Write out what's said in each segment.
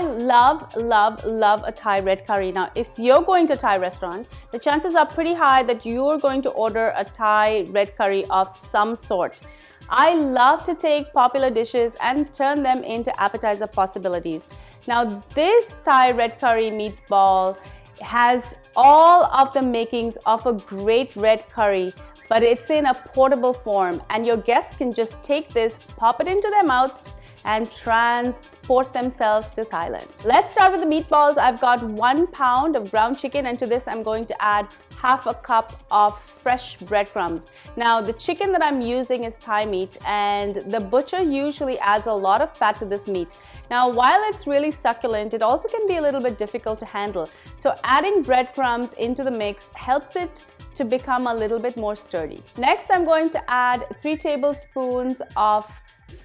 love, love, love a Thai red curry. Now, if you're going to a Thai restaurant, the chances are pretty high that you're going to order a Thai red curry of some sort. I love to take popular dishes and turn them into appetizer possibilities. Now, this Thai red curry meatball has all of the makings of a great red curry, but it's in a portable form, and your guests can just take this, pop it into their mouths, and transport themselves to Thailand. Let's start with the meatballs. I've got 1 pound of ground chicken, and to this I'm going to add half a cup of fresh breadcrumbs. Now, the chicken that I'm using is Thai meat, and the butcher usually adds a lot of fat to this meat. Now, while it's really succulent, it also can be a little bit difficult to handle. So adding breadcrumbs into the mix helps it to become a little bit more sturdy. Next, I'm going to add 3 tablespoons of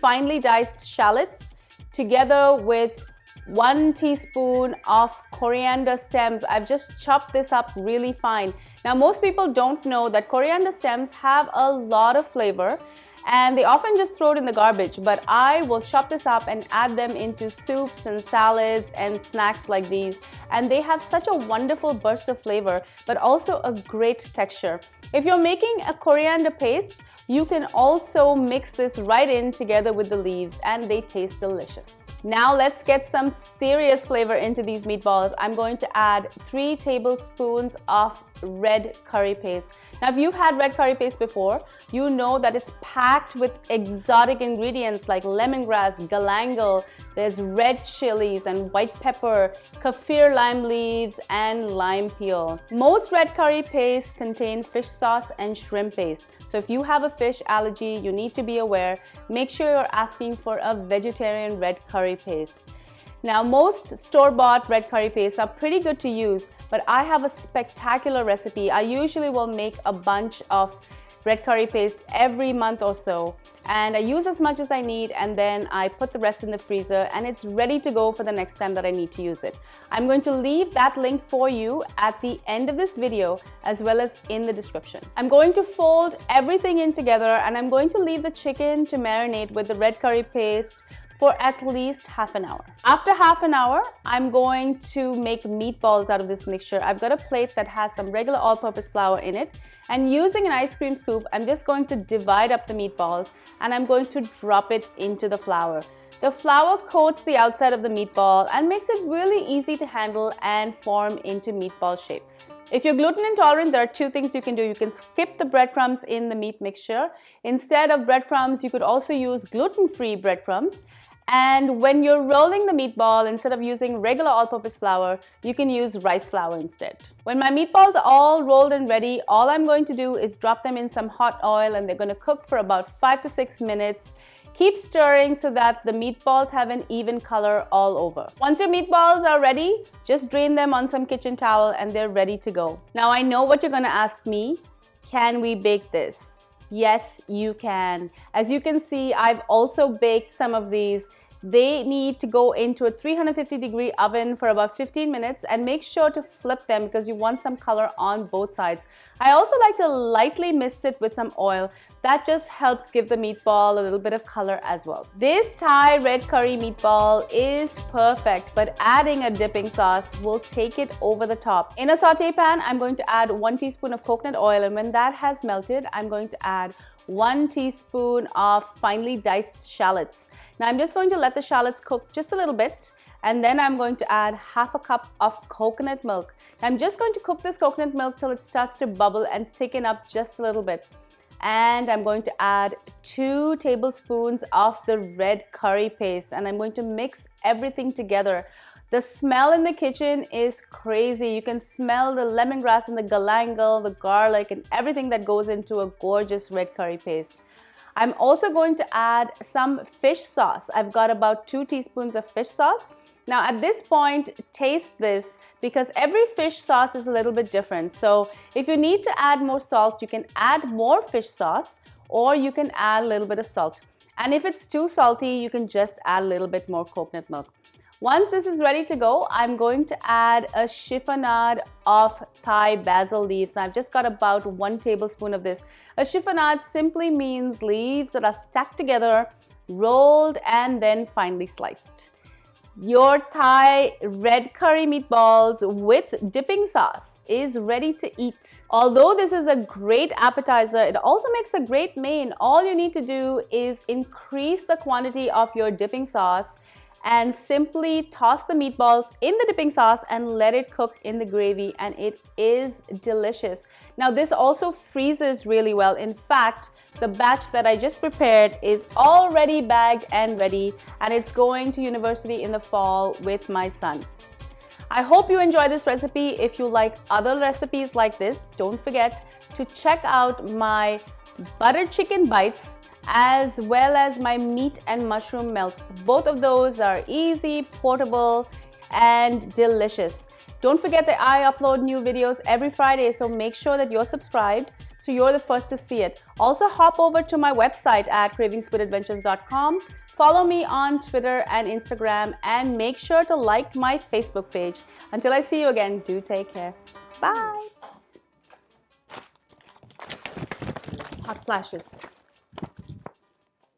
finely diced shallots together with 1 teaspoon of coriander stems. I've just chopped this up really fine. Now, most people don't know that coriander stems have a lot of flavor and they often just throw it in the garbage, but I will chop this up and add them into soups and salads and snacks like these, and they have such a wonderful burst of flavor but also a great texture. If you're making a coriander paste, you can also mix this right in together with the leaves and they taste delicious. Now let's get some serious flavor into these meatballs. I'm going to add 3 tablespoons of red curry paste. Now, if you've had red curry paste before, you know that it's packed with exotic ingredients like lemongrass, galangal, there's red chilies and white pepper, kaffir lime leaves, and lime peel. Most red curry paste contain fish sauce and shrimp paste. So if you have a fish allergy, you need to be aware. Make sure you're asking for a vegetarian red curry paste. Now, most store-bought red curry pastes are pretty good to use, but I have a spectacular recipe. I usually will make a bunch of red curry paste every month or so, and I use as much as I need, and then I put the rest in the freezer and it's ready to go for the next time that I need to use it. I'm going to leave that link for you at the end of this video as well as in the description. I'm going to fold everything in together and I'm going to leave the chicken to marinate with the red curry paste for at least half an hour. After half an hour, I'm going to make meatballs out of this mixture. I've got a plate that has some regular all-purpose flour in it, and using an ice cream scoop, I'm just going to divide up the meatballs and I'm going to drop it into the flour. The flour coats the outside of the meatball and makes it really easy to handle and form into meatball shapes. If you're gluten intolerant, there are 2 things you can do. You can skip the breadcrumbs in the meat mixture. Instead of breadcrumbs, you could also use gluten-free breadcrumbs. And when you're rolling the meatball, instead of using regular all-purpose flour, you can use rice flour instead. When my meatballs are all rolled and ready, all I'm going to do is drop them in some hot oil and they're going to cook for about 5 to 6 minutes. Keep stirring so that the meatballs have an even color all over. Once your meatballs are ready, just drain them on some kitchen towel and they're ready to go. Now, I know what you're going to ask me. Can we bake this? Yes, you can. As you can see, I've also baked some of these. They need to go into a 350-degree oven for about 15 minutes and make sure to flip them because you want some color on both sides. I also like to lightly mist it with some oil. That just helps give the meatball a little bit of color as well. This Thai red curry meatball is perfect, but adding a dipping sauce will take it over the top. In a sauté pan, I'm going to add 1 teaspoon of coconut oil, and when that has melted, I'm going to add 1 teaspoon of finely diced shallots. Now, I'm just going to let the shallots cook just a little bit, and then I'm going to add half a cup of coconut milk. I'm just going to cook this coconut milk till it starts to bubble and thicken up just a little bit. And I'm going to add 2 tablespoons of the red curry paste, and I'm going to mix everything together. The smell in the kitchen is crazy. You can smell the lemongrass and the galangal, the garlic, and everything that goes into a gorgeous red curry paste. I'm also going to add some fish sauce. I've got about 2 teaspoons of fish sauce. Now, at this point, taste this because every fish sauce is a little bit different. So if you need to add more salt, you can add more fish sauce or you can add a little bit of salt. And if it's too salty, you can just add a little bit more coconut milk. Once this is ready to go, I'm going to add a chiffonade of Thai basil leaves. I've just got about 1 tablespoon of this. A chiffonade simply means leaves that are stacked together, rolled, and then finely sliced. Your Thai red curry meatballs with dipping sauce is ready to eat. Although this is a great appetizer, it also makes a great main. All you need to do is increase the quantity of your dipping sauce and simply toss the meatballs in the dipping sauce and let it cook in the gravy, and it is delicious. Now this also freezes really well. In fact, the batch that I just prepared is already bagged and ready, and it's going to university in the fall with my son. I hope you enjoy this recipe. If you like other recipes like this, don't forget to check out my buttered chicken bites as well as my meat and mushroom melts. Both of those are easy, portable, and delicious. Don't forget that I upload new videos every Friday, so make sure that you're subscribed so you're the first to see it. Also, hop over to my website at cravingsfoodadventures.com. Follow me on Twitter and Instagram, and make sure to like my Facebook page. Until I see you again, do take care. Bye. Hot flashes.